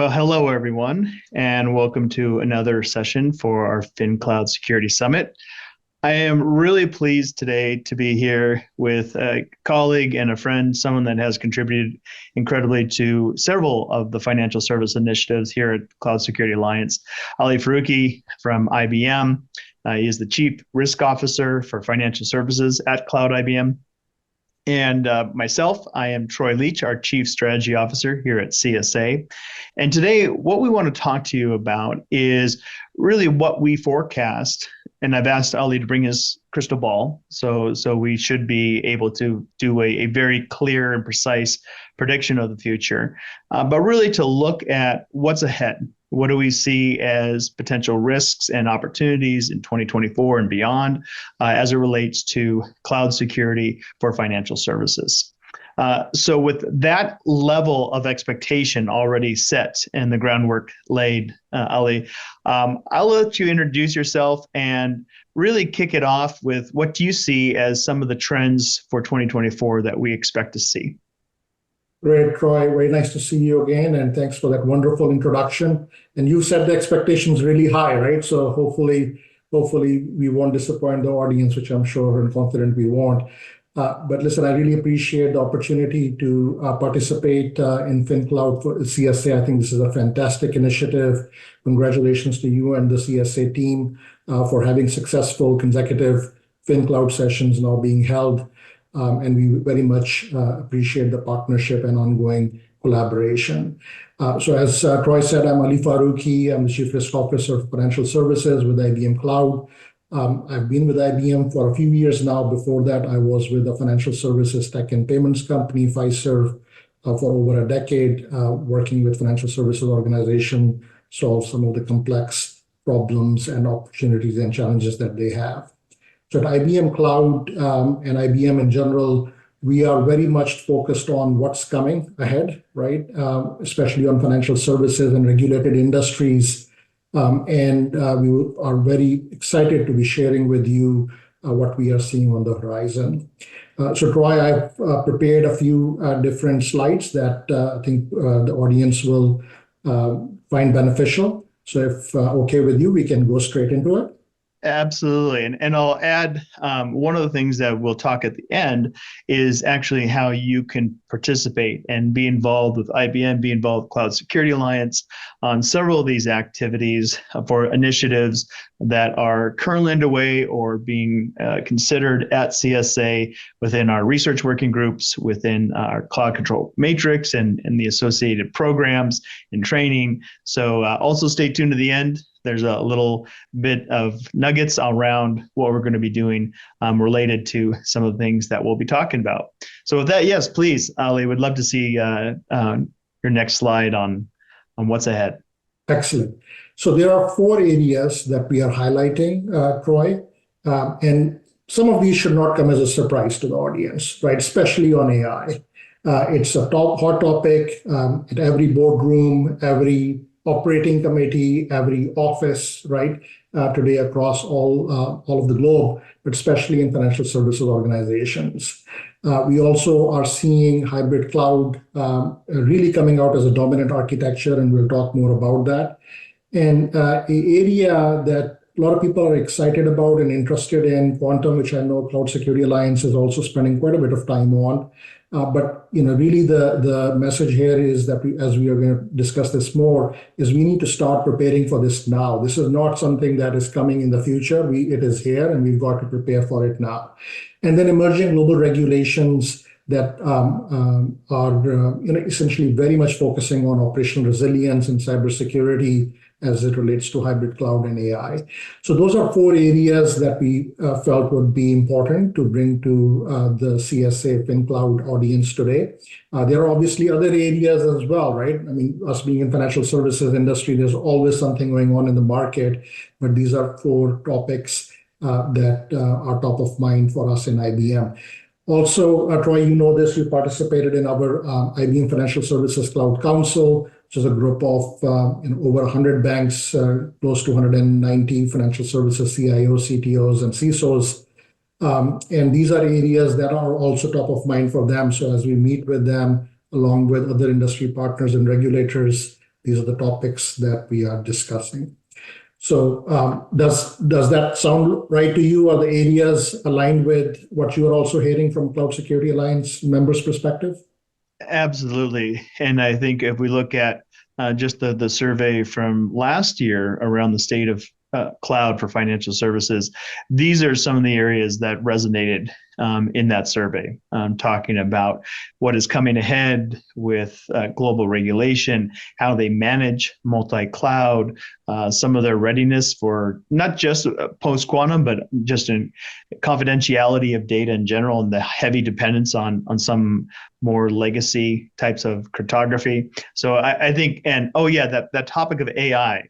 Well, hello, everyone, and welcome to another session for our FinCloud Security Summit. I am really pleased today to be here with a colleague and a friend, someone that has contributed incredibly to several of the financial service initiatives here at Cloud Security Alliance. Ali Farooqi from IBM. He is the Chief Risk Officer for Financial Services at Cloud IBM. And myself, I am Troy Leach, our Chief Strategy Officer here at CSA. And today, what we want to talk to you about is really what we forecast. And I've asked Ali to bring his crystal ball, so we should be able to do a very clear and precise prediction of the future, but really to look at what's ahead. What do we see as potential risks and opportunities in 2024 and beyond as it relates to cloud security for financial services? So with that level of expectation already set and the groundwork laid, Ali, I'll let you introduce yourself and really kick it off with what do you see as some of the trends for 2024 that we expect to see? Great, Troy. Very nice to see you again, and thanks for that wonderful introduction. And you set the expectations really high, right? So hopefully we won't disappoint the audience, which I'm sure and confident we won't. But listen, I really appreciate the opportunity to participate in FinCloud for CSA. I think this is a fantastic initiative. Congratulations to you and the CSA team for having successful consecutive FinCloud sessions now being held. And we very much appreciate the partnership and ongoing collaboration. So as Troy said, I'm Ali Farooqi. I'm the Chief Risk Officer for Financial Services with IBM Cloud. I've been with IBM for a few years now. Before that, I was with the financial services tech and payments company, Fiserv, for over a decade, working with financial services organization, solve some of the complex problems and opportunities and challenges that they have. So at IBM Cloud and IBM in general, we are very much focused on what's coming ahead, right? Especially on financial services and regulated industries. And we are very excited to be sharing with you what we are seeing on the horizon. So Troy, I've prepared a few different slides that I think the audience will find beneficial. So if okay with you, we can go straight into it. Absolutely. And I'll add one of the things that we'll talk at the end is actually how you can participate and be involved with IBM, be involved with Cloud Security Alliance on several of these activities for initiatives that are currently underway or being considered at CSA within our research working groups, within our Cloud Control Matrix and the associated programs and training. So also stay tuned to the end. There's a little bit of nuggets around what we're going to be doing related to some of the things that we'll be talking about. So with that, yes, please, Ali, would love to see your next slide on what's ahead. Excellent. So there are four areas that we are highlighting, Troy, and some of these should not come as a surprise to the audience, right? Especially on AI. It's a hot topic at every boardroom, every operating committee, every office, right, today across all of the globe, but especially in financial services organizations. We also are seeing hybrid cloud really coming out as a dominant architecture, and we'll talk more about that. And an area that a lot of people are excited about and interested in, quantum, which I know Cloud Security Alliance is also spending quite a bit of time on. But really the message here is that as we are going to discuss this more, is we need to start preparing for this now. This is not something that is coming in the future. It is here, and we've got to prepare for it now. And then emerging global regulations that are essentially very much focusing on operational resilience and cybersecurity as it relates to hybrid cloud and AI. So those are four areas that we felt would be important to bring to the CSA FinCloud audience today. There are obviously other areas as well, right? I mean, us being in financial services industry, there's always something going on in the market, but these are four topics that are top of mind for us in IBM. Also, Troy, you know this, we participated in our IBM Financial Services Cloud Council, which is a group of over 100 banks, close to 190 financial services CIOs, CTOs, and CISOs. And these are areas that are also top of mind for them. So as we meet with them, along with other industry partners and regulators, These are the topics that we are discussing. So does that sound right to you? Are the areas aligned with what you are also hearing from Cloud Security Alliance members' perspective? Absolutely. And I think if we look at just the survey from last year around the state of cloud for financial services, these are some of the areas that resonated in that survey, talking about what is coming ahead with global regulation, how they manage multi-cloud, some of their readiness for not just post-quantum, but just in confidentiality of data in general and the heavy dependence on some more legacy types of cryptography. So I think, and oh yeah, that topic of AI,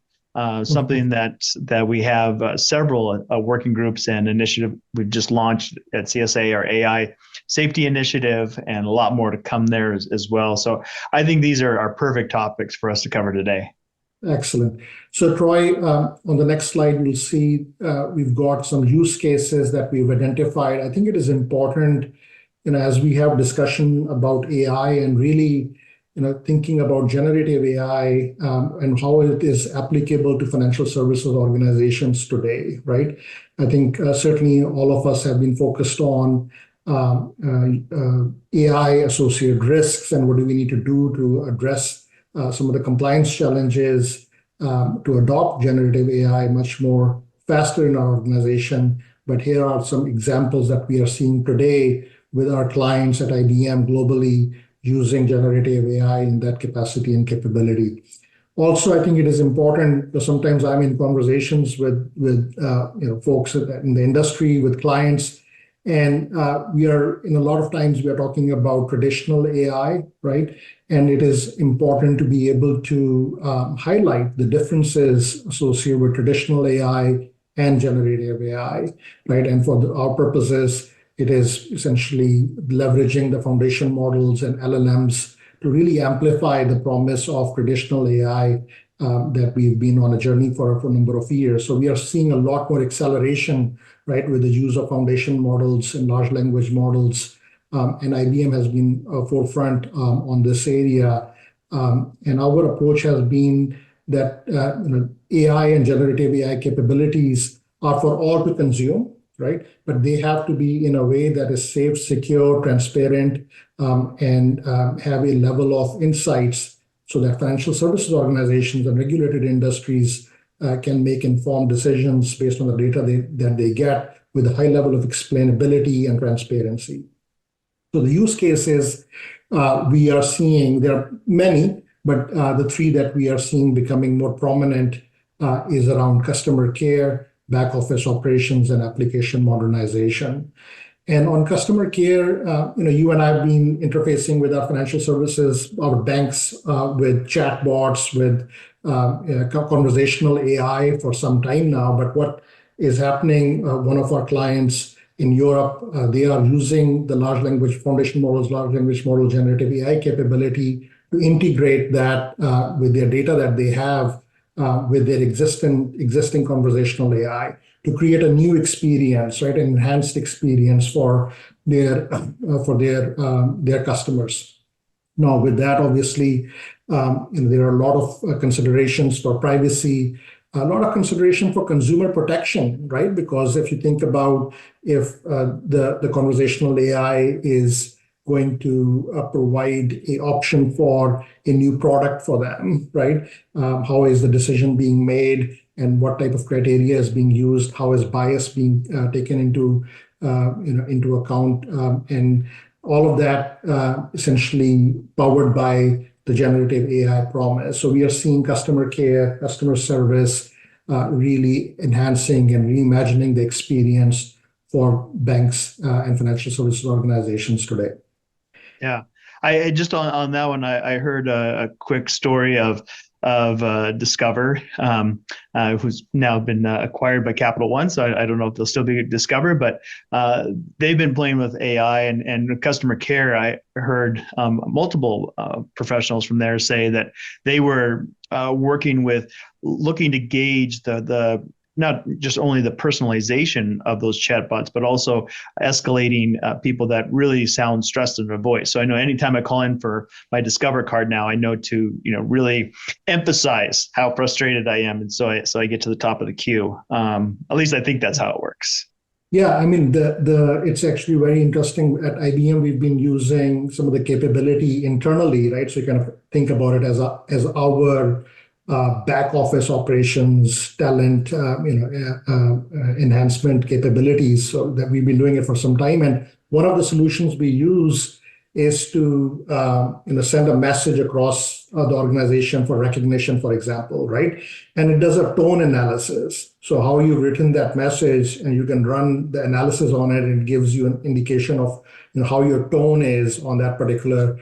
something that we have several working groups and initiative we've just launched at CSA, our AI safety initiative, and a lot more to come there as well. So I think these are perfect topics for us to cover today. Excellent. So Troy, on the next slide, you'll see we've got some use cases that we've identified. I think it is important, as we have discussion about AI and really, thinking about generative AI and how it is applicable to financial services organizations today, right? I think certainly all of us have been focused on AI-associated risks and what do we need to do to address some of the compliance challenges to adopt generative AI much more faster in our organization. But here are some examples that we are seeing today with our clients at IBM globally using generative AI in that capacity and capability. Also, I think it is important because sometimes I'm in conversations with folks in the industry, with clients, and we are in a lot of times we are talking about traditional AI, right? And it is important to be able to highlight the differences associated with traditional AI and generative AI, right? And for our purposes, it is essentially leveraging the foundation models and LLMs to really amplify the promise of traditional AI that we've been on a journey for a number of years. So we are seeing a lot more acceleration, right, with the use of foundation models and large language models. And IBM has been forefront on this area. And our approach has been that AI and generative AI capabilities are for all to consume, right? But they have to be in a way that is safe, secure, transparent, and have a level of insights so that financial services organizations and regulated industries can make informed decisions based on the data that they get with a high level of explainability and transparency. So the use cases we are seeing, there are many, but the three that we are seeing becoming more prominent is around customer care, back office operations, and application modernization. And on customer care, you and I have been interfacing with our financial services, our banks, with chatbots, with conversational AI for some time now. But what is happening, one of our clients in Europe, they are using the large language foundation models, large language model generative AI capability to integrate that with their data that they have with their existing conversational AI to create a new experience, right, an enhanced experience for their customers. Now, with that, obviously, there are a lot of considerations for privacy, a lot of consideration for consumer protection, right? Because if you think about if the conversational AI is going to provide an option for a new product for them, right? How is the decision being made and what type of criteria is being used? How is bias being taken into account? And all of that essentially powered by the generative AI promise. So we are seeing customer care, customer service really enhancing and reimagining the experience for banks and financial services organizations today. Yeah, I just on that one, I heard a quick story of Discover, who's now been acquired by Capital One. So I don't know if they'll still be Discover, but they've been playing with AI and customer care. I heard multiple professionals from there say that they were working with looking to gauge the not just only the personalization of those chatbots, but also escalating people that really sound stressed in their voice. So I know anytime I call in for my Discover card now, I know to really emphasize how frustrated I am, and so I get to the top of the queue. At least I think that's how it works. Yeah, I mean, the it's actually very interesting. At IBM, we've been using some of the capability internally, right? So you kind of think about it as our back office operations talent, enhancement capabilities. So that we've been doing it for some time, and one of the solutions we use is to send a message across the organization for recognition, for example, right? And it does a tone analysis. So how you've written that message, and you can run the analysis on it, and it gives you an indication of how your tone is on that particular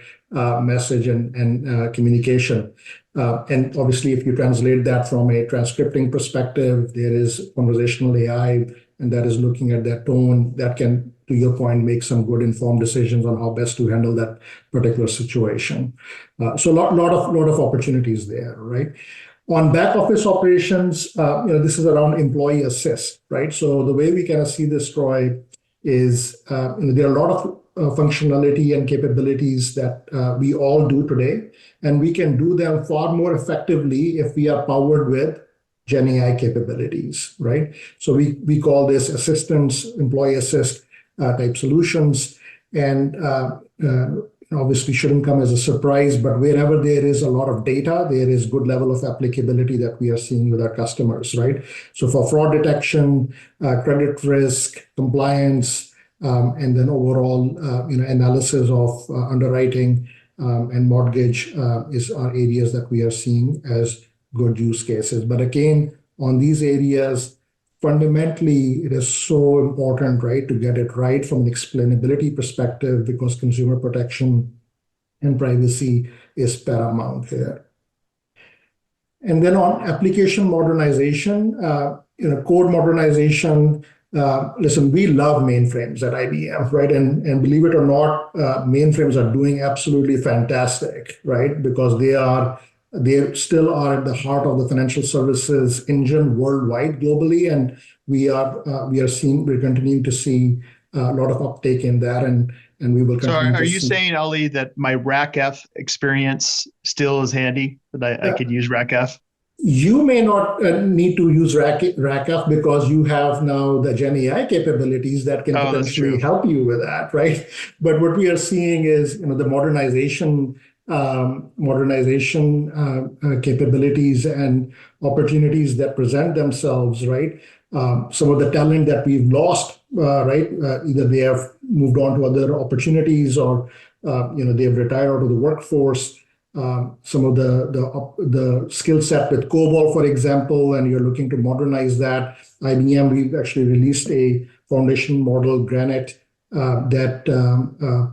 message and communication. And obviously, if you translate that from a transcripting perspective, there is conversational AI, and that is looking at that tone that can, to your point, make some good informed decisions on how best to handle that particular situation. So a lot of opportunities there, right? On back office operations, this is around employee assist, right? So the way we kind of see this, Troy, is there are a lot of functionality and capabilities that we all do today, and we can do them far more effectively if we are powered with Gen AI capabilities, right? So we call this assistance, employee assist type solutions, and obviously shouldn't come as a surprise, but wherever there is a lot of data, there is good level of applicability that we are seeing with our customers, right? So for fraud detection, credit risk, compliance, and then overall analysis of underwriting and mortgage are areas that we are seeing as good use cases. But again, on these areas, fundamentally, it is so important, right, to get it right from an explainability perspective, because consumer protection and privacy is paramount here. And then on application modernization, code modernization. Listen, we love mainframes at IBM, right? And believe it or not, mainframes are doing absolutely fantastic, right? Because they still are at the heart of the financial services engine worldwide, globally, and we're continuing to see a lot of uptake in that, and we will So continue are to you see. saying, Ali, that my RACF experience still is handy, that I could use RACF? You may not need to use RACF because you have now the Gen AI capabilities that can Oh, that's potentially true. help you with that, right? But what we are seeing is, the modernization capabilities and opportunities that present themselves, right? Some of the talent that we've lost, right? Either they have moved on to other opportunities, or they have retired out of the workforce. Some of the skill set with COBOL, for example, and you're looking to modernize that. IBM, we've actually released a foundation model, Granite, that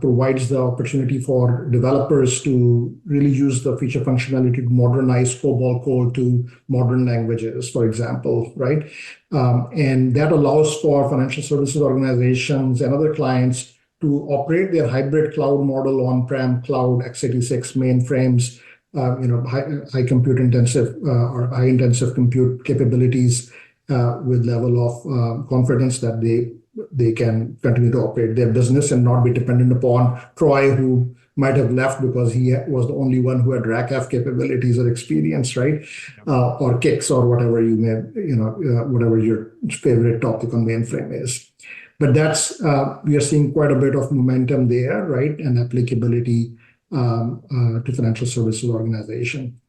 provides the opportunity for developers to really use the feature functionality to modernize COBOL code to modern languages, for example, right? And that allows for financial services organizations and other clients to operate their hybrid cloud model on-prem cloud x86 mainframes, high compute intensive or high intensive compute capabilities with level of confidence that they can continue to operate their business and not be dependent upon Troy, who might have left because he was the only one who had RACF capabilities or experience, right? Or Kix or whatever you may, whatever your favorite topic on mainframe is. But we are seeing quite a bit of momentum there, right? And applicability to financial services organization.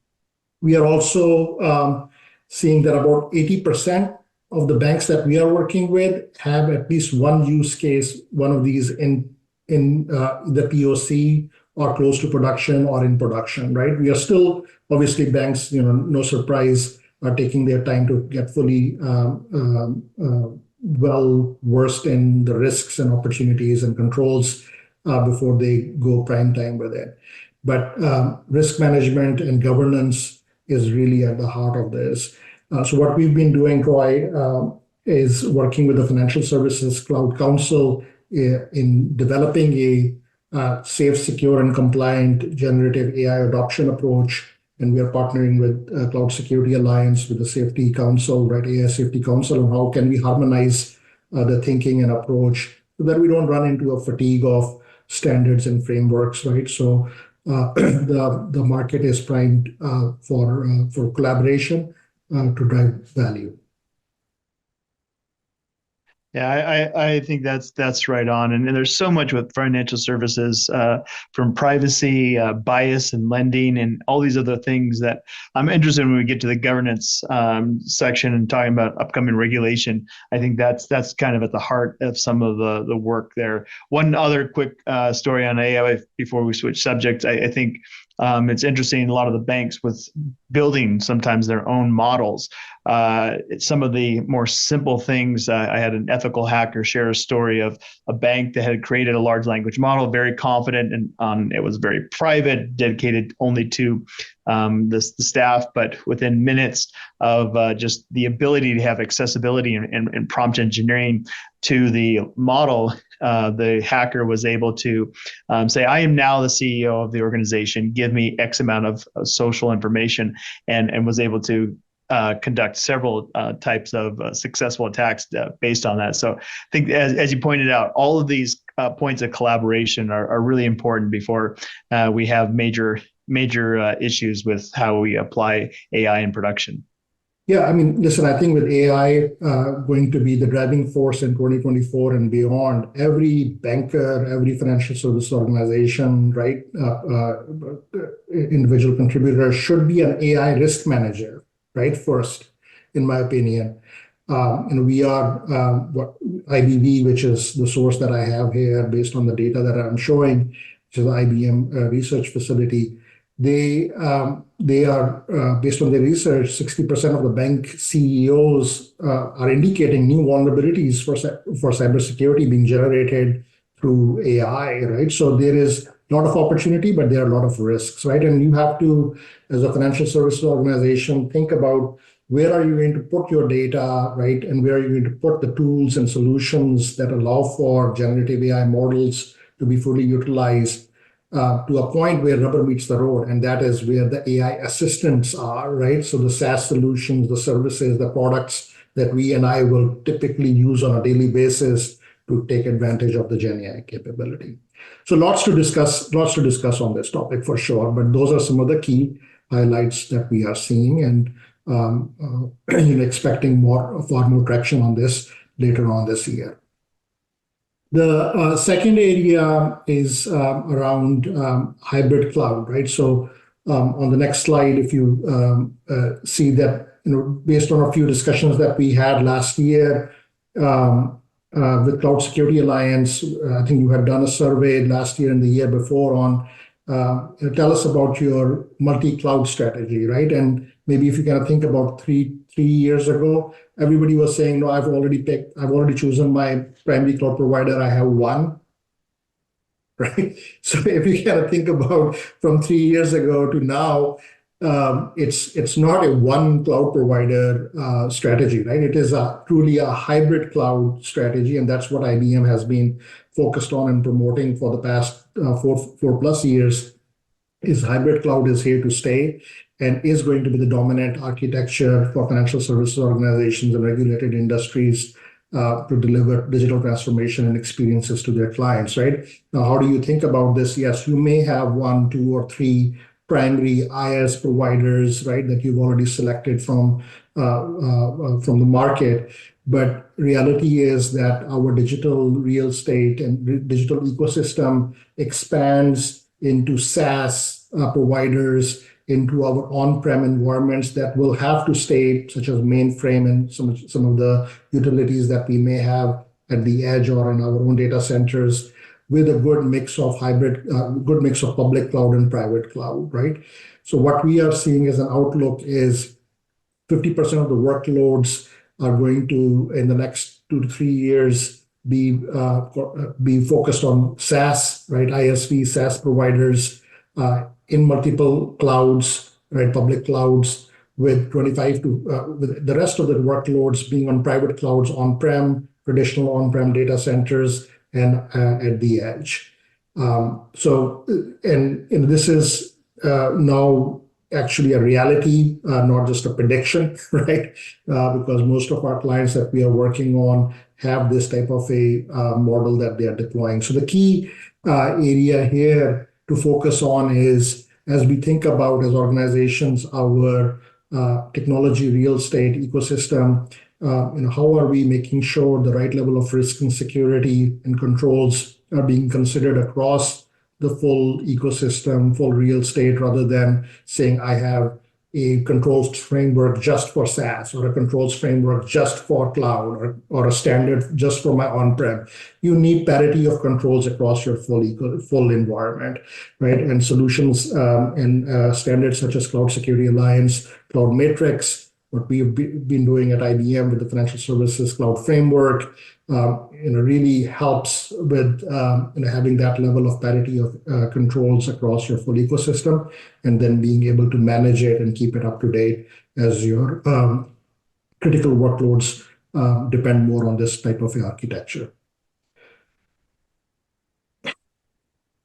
We are also seeing that about 80% of the banks that we are working with have at least one use case, one of these in the POC or close to production or in production, right? We are still, obviously, banks, no surprise, are taking their time to get fully well versed in the risks and opportunities and controls before they go prime time with it. But risk management and governance is really at the heart of this. So what we've been doing, Troy, is working with the Financial Services Cloud Council in developing a safe, secure, and compliant generative AI adoption approach and we are partnering with Cloud Security Alliance, with the Safety Council, right, AI Safety Council, on how can we harmonize the thinking and approach so that we don't run into a fatigue of standards and frameworks, right? So the market is primed for collaboration to drive value. Yeah, I think that's right on. And there's so much with financial services, from privacy, bias and lending, and all these other things that I'm interested in when we get to the governance section and talking about upcoming regulation. I think that's kind of at the heart of some of the work there. One other quick story on AI before we switch subjects. I think it's interesting. A lot of the banks with building sometimes their own models. Some of the more simple things. I had an ethical hacker share a story of a bank that had created a large language model, very confident, and it was very private, dedicated only to the staff. But within minutes of just the ability to have accessibility and prompt engineering to the model, the hacker was able to say, I am now the CEO of the organization, give me X amount of social information, and was able to conduct several types of successful attacks based on that. So I think, as you pointed out, all of these points of collaboration are really important before we have major issues with how we apply AI in production. Yeah, I mean, listen, I think with AI going to be the driving force in 2024 and beyond, every banker, every financial service organization, right, individual contributor should be an AI risk manager, right, first, in my opinion. And we are, IBV, which is the source that I have here based on the data that I'm showing, which is the IBM research facility. They are, based on their research, 60% of the bank CEOs are indicating new vulnerabilities for cybersecurity being generated through AI, right? So there is a lot of opportunity, but there are a lot of risks, right? And you have to, as a financial services organization, think about where are you going to put your data, right? And where are you going to put the tools and solutions that allow for generative AI models to be fully utilized to a point where rubber meets the road, and that is where the AI assistants are, right? So the SaaS solutions, the services, the products that we and I will typically use on a daily basis to take advantage of the Gen AI capability. So lots to discuss on this topic for sure, but those are some of the key highlights that we are seeing, and expecting far more traction on this later on this year. The second area is around hybrid cloud, right? So on the next slide, if you see that, based on a few discussions that we had last year with Cloud Security Alliance, I think you had done a survey last year and the year before on tell us about your multi-cloud strategy, right? And maybe if you kind of think about three years ago, everybody was saying, no, I've already chosen my primary cloud provider. I have one, right? So if you kind of think about from 3 years ago to now, it's not a one cloud provider strategy, right? It is truly a hybrid cloud strategy, and that's what IBM has been focused on and promoting for the past 4+ years. Is hybrid cloud is here to stay and is going to be the dominant architecture for financial services organizations and regulated industries to deliver digital transformation and experiences to their clients, right? Now, how do you think about this? Yes, you may have 1, 2, or 3 primary IaaS providers, right, that you've already selected from the market. But reality is that our digital real estate and digital ecosystem expands into SaaS providers, into our on-prem environments that will have to stay, such as mainframe and some of the utilities that we may have at the edge or in our own data centers, with a good mix of public cloud and private cloud, right? So what we are seeing as an outlook is 50% of the workloads are going to, in the next 2 to 3 years, be focused on SaaS, right? ISV SaaS providers in multiple clouds, right? Public clouds, with 25 to with the rest of the workloads being on private clouds, on-prem, traditional on-prem data centers, and at the edge. So this is now actually a reality, not just a prediction, right? Because most of our clients that we are working on have this type of a model that they are deploying. So the key area here to focus on is, as we think about as organizations, our technology real estate ecosystem, how are we making sure the right level of risk and security and controls are being considered across the full ecosystem, full real estate, rather than saying I have a controls framework just for SaaS or a controls framework just for cloud or a standard just for my on-prem. You need parity of controls across your full environment, right? And solutions and standards such as Cloud Security Alliance, Cloud Matrix, what we've been doing at IBM with the Financial Services Cloud Framework, really helps with having that level of parity of controls across your full ecosystem, and then being able to manage it and keep it up to date as your critical workloads depend more on this type of architecture.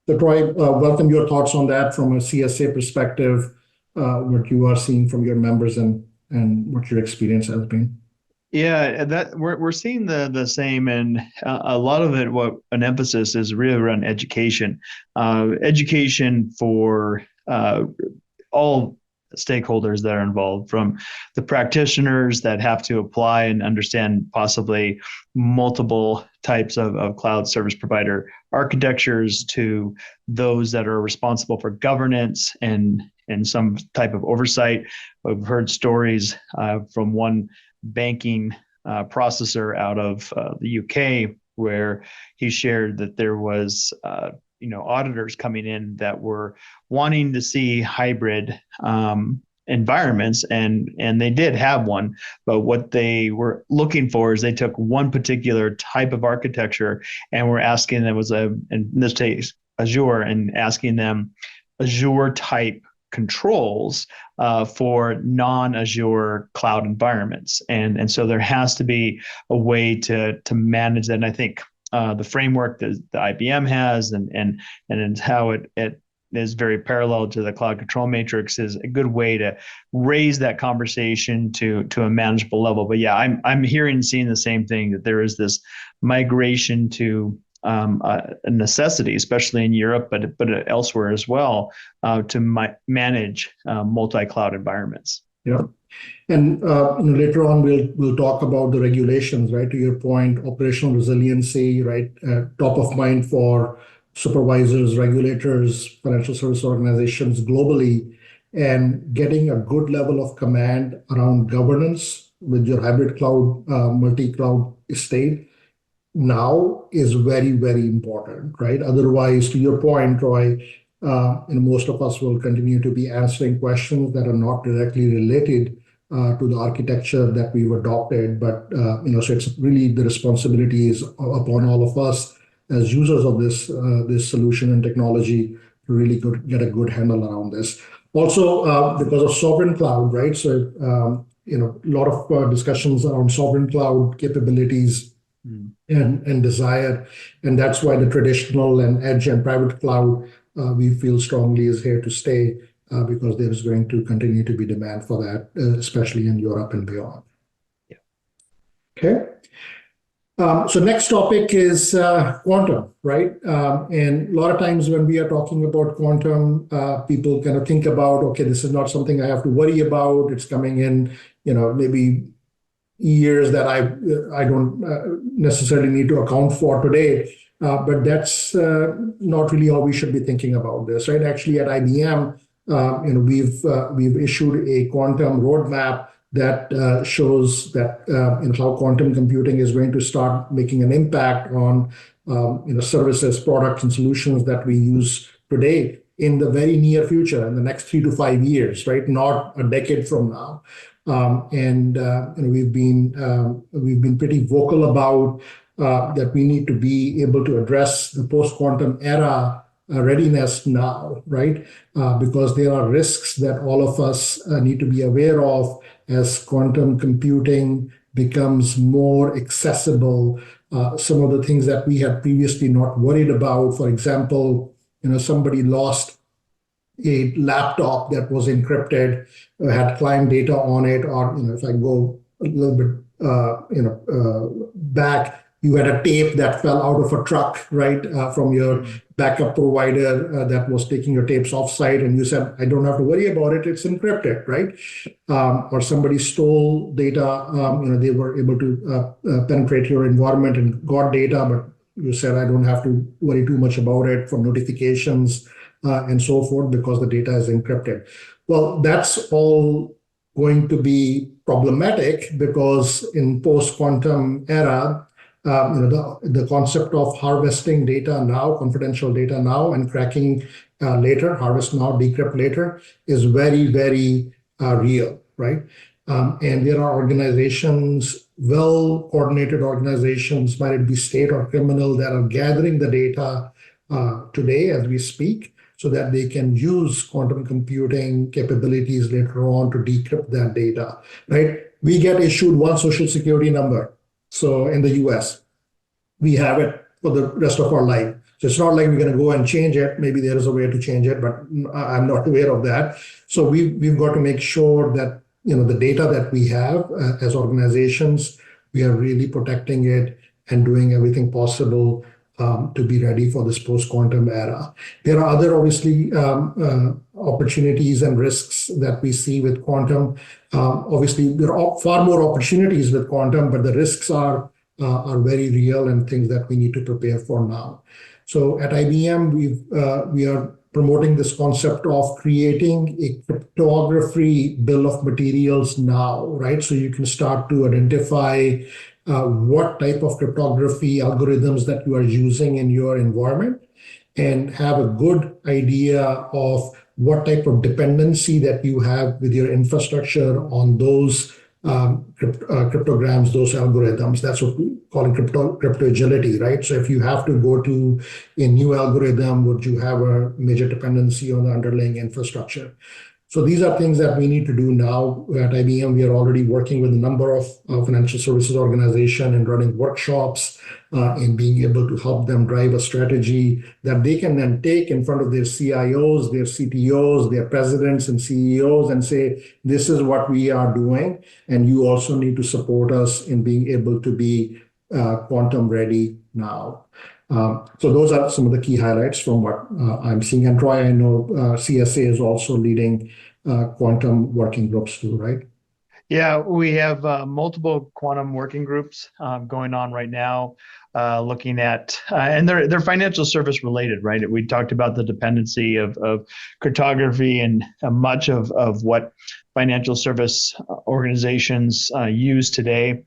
So Troy, welcome your thoughts on that from a CSA perspective, what you are seeing from your members and what your experience has been. Yeah, that we're seeing the same, and a lot of it. What an emphasis is really around education, education for all stakeholders that are involved, from the practitioners that have to apply and understand possibly multiple types of cloud service provider architectures, to those that are responsible for governance and some type of oversight. I've heard stories from one banking processor out of the UK, where he shared that there was auditors coming in that were wanting to see hybrid environments, and they did have one, but what they were looking for is they took one particular type of architecture and were asking them, in this case Azure, and asking them Azure type controls for non-Azure cloud environments, and so there has to be a way to manage that. And I think the framework that the IBM has and how it is very parallel to the cloud control matrix is a good way to raise that conversation to a manageable level. But yeah, I'm hearing and seeing the same thing, that there is this migration to a necessity, especially in Europe, but elsewhere as well, to manage multi-cloud environments. Yeah, and later on we'll talk about the regulations. Right, to your point, operational resiliency, right, top of mind for supervisors, regulators, financial service organizations globally, and getting a good level of command around governance with your hybrid cloud, multi-cloud estate now is very, very important, right? Otherwise, to your point, Troy, most of us will continue to be answering questions that are not directly related to the architecture that we've adopted. But so it's really the responsibility is upon all of us as users of this solution and technology to really get a good handle around this. Also, because of sovereign cloud, right? So a lot of discussions around sovereign cloud capabilities and desire, and that's why the traditional and edge and private cloud we feel strongly is here to stay, because there is going to continue to be demand for that, especially in Europe and beyond. Yeah. Okay. So next topic is quantum, right? And a lot of times when we are talking about quantum, people kind of think about, okay, this is not something I have to worry about. It's coming in, maybe years that I don't necessarily need to account for today. But that's not really how we should be thinking about this, right? Actually, at IBM, we've issued a quantum roadmap that shows that how quantum computing is going to start making an impact on services, products, and solutions that we use today in the very near future, in the next 3 to 5 years, right? Not a decade from now. We've been pretty vocal about that we need to be able to address the post-quantum era readiness now, right? Because there are risks that all of us need to be aware of as quantum computing becomes more accessible. Some of the things that we had previously not worried about, for example, somebody lost a laptop that was encrypted, had client data on it, or if I go a little bit back, you had a tape that fell out of a truck, right, from your backup provider that was taking your tapes offsite, and you said, I don't have to worry about it, it's encrypted, right? Or somebody stole data, they were able to penetrate your environment and got data, but you said, I don't have to worry too much about it from notifications and so forth because the data is encrypted. Well, that's all going to be problematic because in post-quantum era, the concept of harvesting data now, confidential data now, and cracking later, harvest now, decrypt later, is very, very real, right? And there are organizations, well-coordinated organizations, might it be state or criminal, that are gathering the data today as we speak, so that they can use quantum computing capabilities later on to decrypt that data, right? We get issued one social security number. So in the US, we have it for the rest of our life. So it's not like we're going to go and change it. Maybe there is a way to change it, but I'm not aware of that. So we've got to make sure that the data that we have as organizations, we are really protecting it and doing everything possible to be ready for this post-quantum era. There are other, obviously, opportunities and risks that we see with quantum. Obviously, there are far more opportunities with quantum, but the risks are very real and things that we need to prepare for now. So at IBM, we are promoting this concept of creating a cryptography bill of materials now, right? So you can start to identify what type of cryptography algorithms that you are using in your environment and have a good idea of what type of dependency that you have with your infrastructure on those cryptograms, those algorithms. That's what we call crypto agility, right? So if you have to go to a new algorithm, would you have a major dependency on the underlying infrastructure? So these are things that we need to do now. At IBM, we are already working with a number of financial services organizations and running workshops and being able to help them drive a strategy that they can then take in front of their CIOs, their CTOs, their presidents and CEOs and say, this is what we are doing. And you also need to support us in being able to be quantum ready now. So those are some of the key highlights from what I'm seeing. And Troy, I know CSA is also leading quantum working groups too, right? Yeah, we have multiple quantum working groups going on right now, looking at, and they're financial service related, right? We talked about the dependency of cryptography and much of what financial service organizations use today.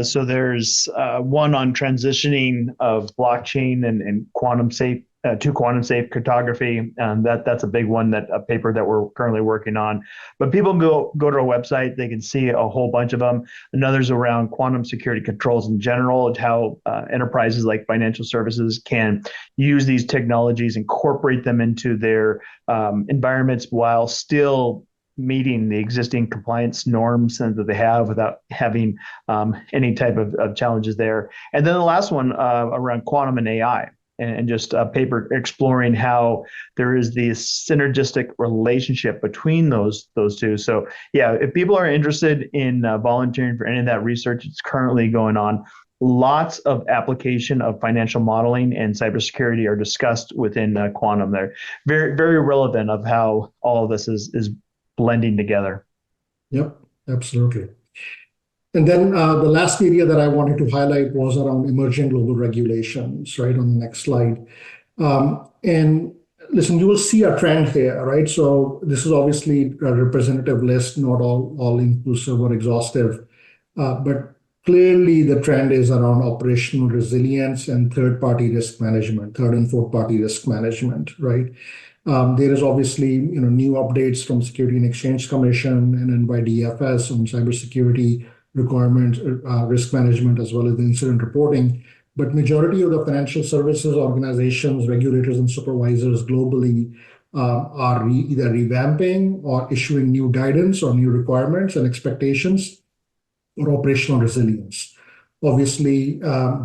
So there's one on transitioning of blockchain and quantum safe to quantum safe cryptography. That's a big one, that a paper that we're currently working on. But people go to our website, they can see a whole bunch of them. Another's around quantum security controls in general, and how enterprises like financial services can use these technologies, incorporate them into their environments while still meeting the existing compliance norms that they have without having any type of challenges there. And then the last one around quantum and AI, and just a paper exploring how there is this synergistic relationship between those two. So yeah, if people are interested in volunteering for any of that research, it's currently going on. Lots of application of financial modeling and cybersecurity are discussed within quantum. They're very, very relevant of how all of this is blending together. Yep, absolutely. And then the last area that I wanted to highlight was around emerging global regulations, right, on the next slide. And listen, you will see a trend here, right? So this is obviously a representative list, not all inclusive or exhaustive, but clearly the trend is around operational resilience and third-party risk management, third and fourth-party risk management, right? There is obviously new updates from Security and Exchange Commission and then by DFS on cybersecurity requirements, risk management, as well as the incident reporting. But majority of the financial services organizations, regulators, and supervisors globally are either revamping or issuing new guidance or new requirements and expectations for operational resilience. Obviously,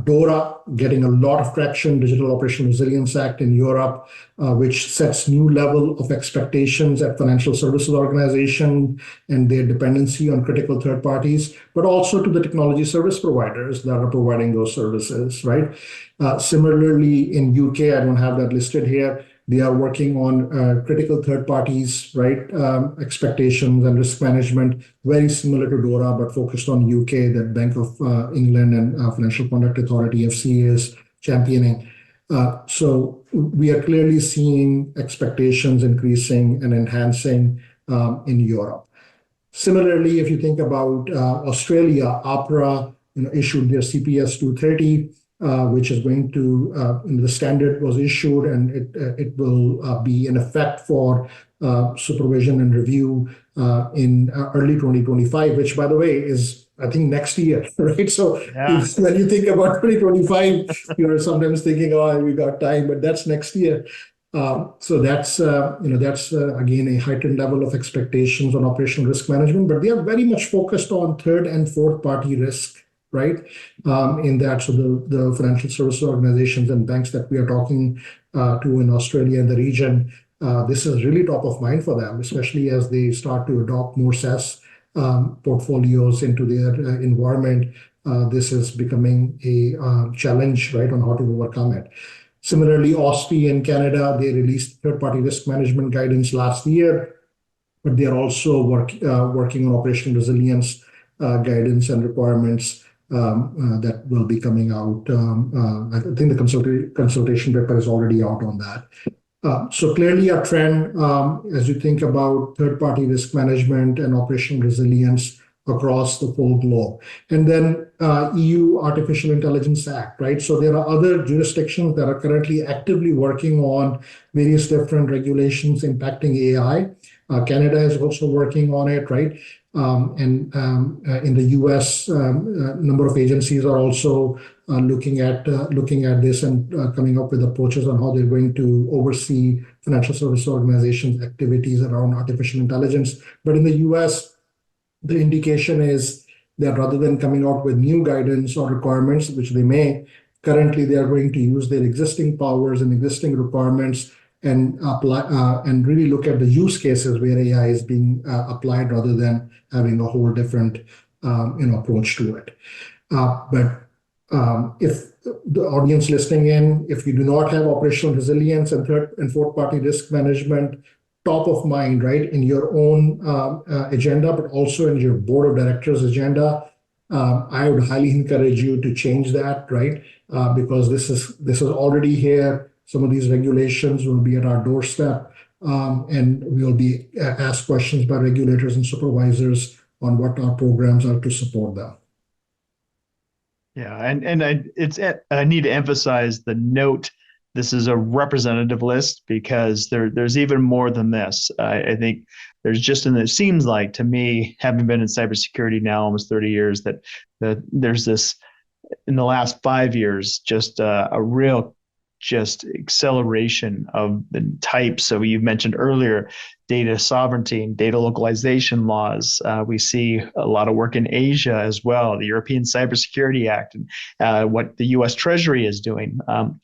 DORA getting a lot of traction, Digital Operational Resilience Act in Europe, which sets new level of expectations at financial services organization and their dependency on critical third parties, but also to the technology service providers that are providing those services, right? Similarly, in UK, I don't have that listed here. They are working on critical third parties, right? Expectations and risk management, very similar to DORA, but focused on UK, that Bank of England and Financial Conduct Authority, FCA, is championing. So we are clearly seeing expectations increasing and enhancing in Europe. Similarly, if you think about Australia, APRA issued their CPS 230, which is going to, the standard was issued and it will be in effect for supervision and review in early 2025, which, by the way, is, I think, next year, right? So when you think about 2025, you're sometimes thinking, oh, we got time, but that's next year. So that's again a heightened level of expectations on operational risk management, but they are very much focused on third and fourth party risk, right? In that, so the financial services organizations and banks that we are talking to in Australia and the region, this is really top of mind for them, especially as they start to adopt more SaaS portfolios into their environment. This is becoming a challenge, right, on how to overcome it. Similarly, OSFI in Canada, they released third-party risk management guidance last year, but they are also working on operational resilience guidance and requirements that will be coming out. I think the consultation paper is already out on that. So clearly a trend as you think about third-party risk management and operational resilience across the whole globe. And then EU Artificial Intelligence Act, right? So there are other jurisdictions that are currently actively working on various different regulations impacting AI. Canada is also working on it, right? And in the US, a number of agencies are also looking at this and coming up with approaches on how they're going to oversee financial service organizations' activities around artificial intelligence. But in the US, the indication is that rather than coming out with new guidance or requirements, which they may, currently they are going to use their existing powers and existing requirements and apply and really look at the use cases where AI is being applied rather than having a whole different approach to it. But if the audience listening in, if you do not have operational resilience and third and fourth party risk management top of mind, right, in your own agenda, but also in your board of directors agenda, I would highly encourage you to change that, right? Because this is already here. Some of these regulations will be at our doorstep, and we will be asked questions by regulators and supervisors on what our programs are to support them. Yeah, and I need to emphasize the note. This is a representative list because there's even more than this. I think there's just, and it seems like to me, having been in cybersecurity now almost 30 years, that there's this in the last 5 years, just a real just acceleration of the types. So you mentioned earlier, data sovereignty and data localization laws. We see a lot of work in Asia as well, the European Cybersecurity Act, and what the US Treasury is doing,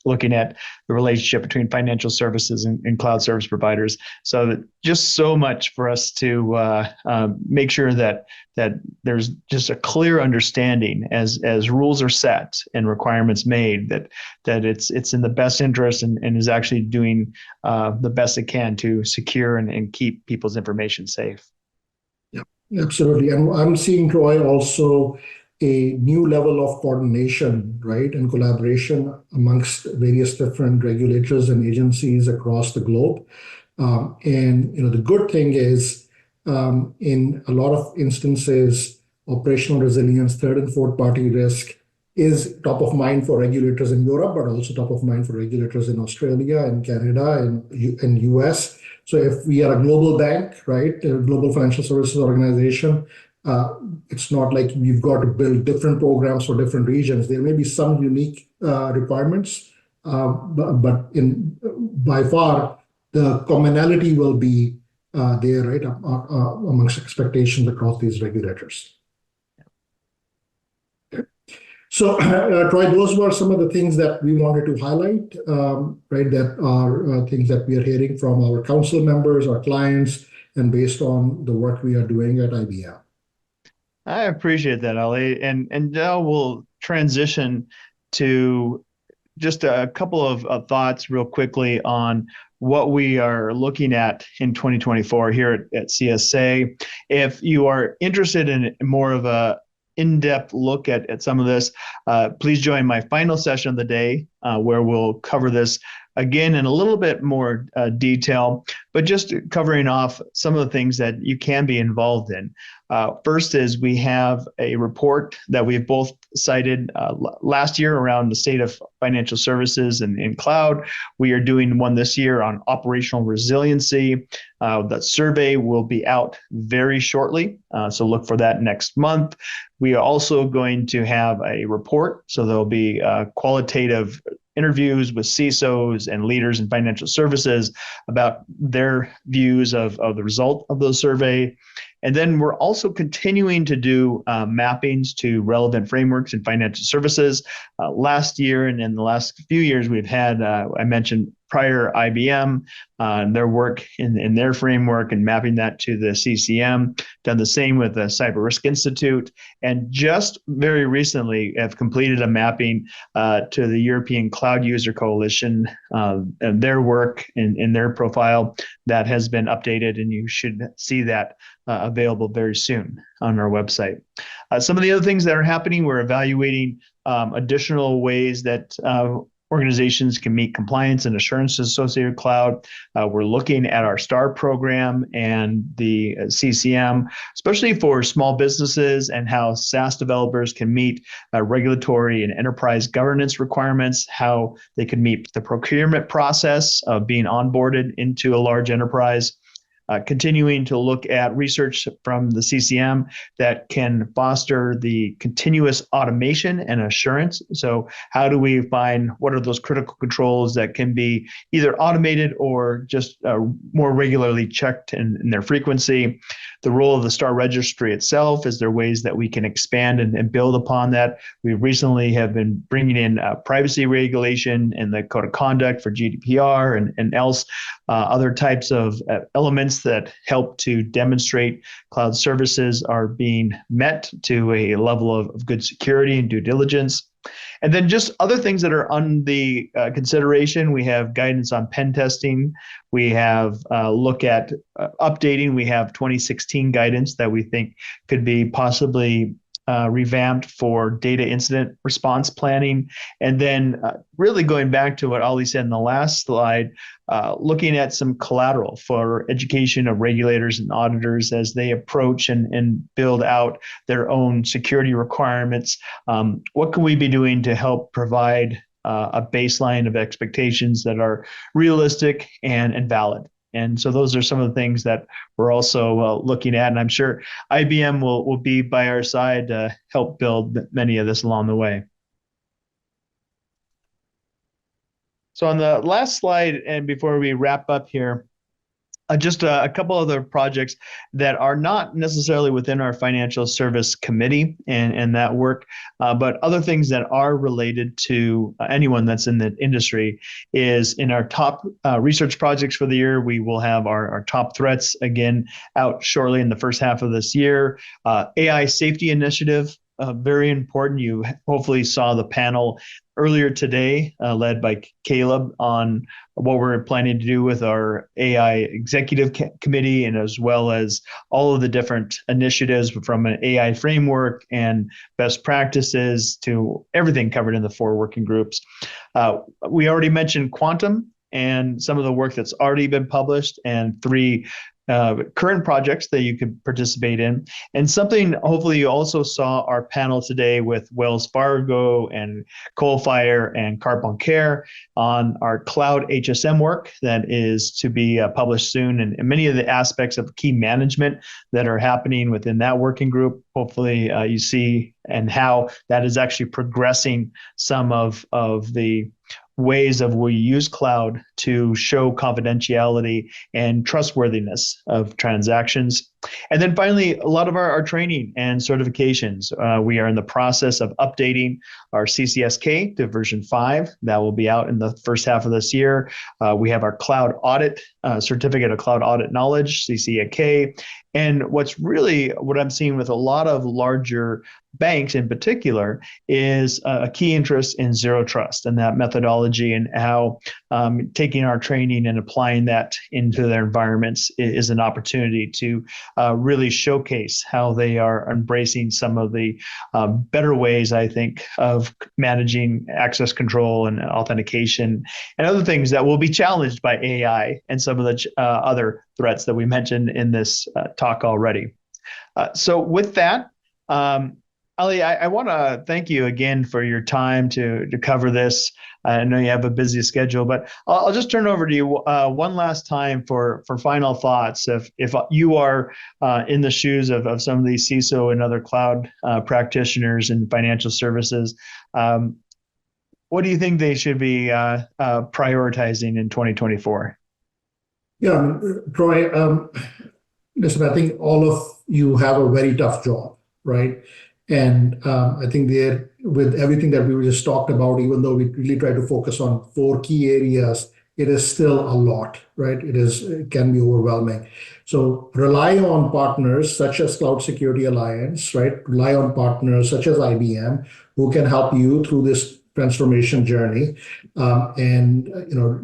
looking at the relationship between financial services and cloud service providers. So just so much for us to make sure that there's just a clear understanding as rules are set and requirements made that it's in the best interest and is actually doing the best it can to secure and keep people's information safe. Yeah, absolutely. And I'm seeing, Troy, also a new level of coordination, right, and collaboration amongst various different regulators and agencies across the globe. And the good thing is, in a lot of instances, operational resilience, third and fourth party risk is top of mind for regulators in Europe, but also top of mind for regulators in Australia and Canada and US. So if we are a global bank, right, a global financial services organization, it's not like we've got to build different programs for different regions. There may be some unique requirements, but by far the commonality will be there, right, amongst expectations across these regulators. Okay. So, Troy, those were some of the things that we wanted to highlight, right? That are things that we are hearing from our council members, our clients, and based on the work we are doing at IBM. I appreciate that, Ali. And now we'll transition to just a couple of thoughts real quickly on what we are looking at in 2024 here at CSA. If you are interested in more of a in-depth look at some of this, please join my final session of the day where we'll cover this again in a little bit more detail, but just covering off some of the things that you can be involved in. First is we have a report that we've both cited last year around the state of financial services and in cloud. We are doing one this year on operational resiliency. That survey will be out very shortly, so look for that next month. We are also going to have a report, so there'll be qualitative interviews with CISOs and leaders in financial services about their views of the result of the survey. And then we're also continuing to do mappings to relevant frameworks in financial services. Last year and in the last few years, we've had, I mentioned prior IBM, their work in their framework and mapping that to the CCM, done the same with the Cyber Risk Institute, and just very recently have completed a mapping to the European Cloud User Coalition and their work in their profile that has been updated, and you should see that available very soon on our website. Some of the other things that are happening, we're evaluating additional ways that organizations can meet compliance and assurance associated with cloud. We're looking at our STAR program and the CCM, especially for small businesses and how SaaS developers can meet regulatory and enterprise governance requirements, how they can meet the procurement process of being onboarded into a large enterprise. Continuing to look at research from the CCM that can foster the continuous automation and assurance. So how do we find what are those critical controls that can be either automated or just more regularly checked in their frequency? The role of the STAR registry itself, is there ways that we can expand and build upon that? We recently have been bringing in privacy regulation and the code of conduct for GDPR and else other types of elements that help to demonstrate cloud services are being met to a level of good security and due diligence. And then just other things that are on the consideration, we have guidance on pen testing. We have look at updating. We have 2016 guidance that we think could be possibly revamped for data incident response planning. And then really going back to what Ali said in the last slide, looking at some collateral for education of regulators and auditors as they approach and build out their own security requirements. What can we be doing to help provide a baseline of expectations that are realistic and valid? And so those are some of the things that we're also looking at. And I'm sure IBM will be by our side to help build many of this along the way. So on the last slide, and before we wrap up here, just a couple other projects that are not necessarily within our financial service committee and that work, but other things that are related to anyone that's in the industry is in our top research projects for the year. We will have our top threats again out shortly in the first half of this year. AI safety initiative, very important. You hopefully saw the panel earlier today, led by Caleb, on what we're planning to do with our AI executive committee, and as well as all of the different initiatives from an AI framework and best practices to everything covered in the 4 working groups. We already mentioned quantum and some of the work that's already been published, and 3 current projects that you could participate in. And something, hopefully you also saw our panel today with Wells Fargo and Coalfire and Carbon Care on our cloud HSM work that is to be published soon, and many of the aspects of key management that are happening within that working group. Hopefully you see and how that is actually progressing some of the ways of we use cloud to show confidentiality and trustworthiness of transactions. And then finally, a lot of our training and certifications. We are in the process of updating our CCSK to version 5. That will be out in the first half of this year. We have our cloud audit certificate of cloud audit knowledge, CCAK. And what I'm seeing with a lot of larger banks in particular is a key interest in zero trust and that methodology, and how taking our training and applying that into their environments is an opportunity to really showcase how they are embracing some of the better ways, I think, of managing access control and authentication and other things that will be challenged by AI and some of the other threats that we mentioned in this talk already. So with that, Ali, I want to thank you again for your time to cover this. I know you have a busy schedule, but I'll just turn over to you one last time for final thoughts. If you are in the shoes of some of these CISO and other cloud practitioners in financial services, what do you think they should be prioritizing in 2024? Yeah, Troy, listen, I think all of you have a very tough job, right? And I think with everything that we just talked about, even though we really try to focus on 4 key areas, it is still a lot, right? It can be overwhelming. So rely on partners such as Cloud Security Alliance, right? Rely on partners such as IBM who can help you through this transformation journey. And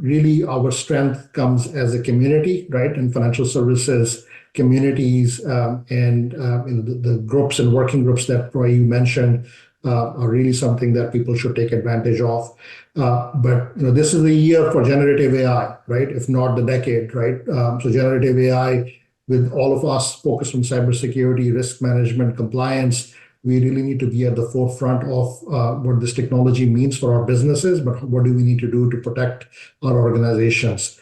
really our strength comes as a community, right? In financial services communities, and the groups and working groups that Roy you mentioned are really something that people should take advantage of. But this is the year for generative AI, right? If not the decade, right? So generative AI, with all of us focused on cybersecurity, risk management, compliance, we really need to be at the forefront of what this technology means for our businesses, but what do we need to do to protect our organizations?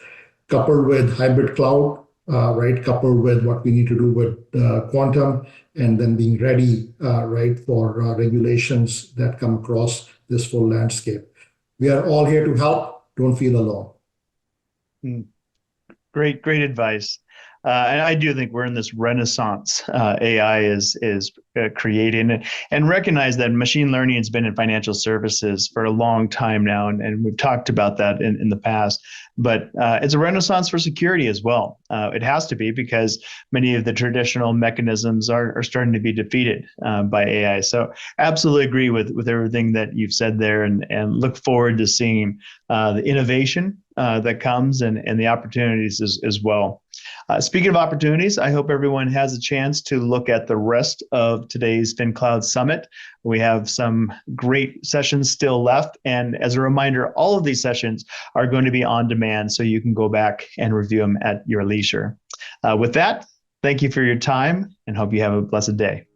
Coupled with hybrid cloud, right? Coupled with what we need to do with quantum, and then being ready, right, for regulations that come across this full landscape. We are all here to help. Don't feel alone. Great advice. And I do think we're in this renaissance AI is creating, and recognize that machine learning has been in financial services for a long time now, and we've talked about that in the past. But it's a renaissance for security as well. It has to be, because many of the traditional mechanisms are starting to be defeated by AI. So absolutely agree with everything that you've said there, and look forward to seeing the innovation that comes and the opportunities as well. Speaking of opportunities, I hope everyone has a chance to look at the rest of today's FinCloud Summit. We have some great sessions still left. And as a reminder, all of these sessions are going to be on demand, so you can go back and review them at your leisure. With that, thank you for your time, and hope you have a blessed day.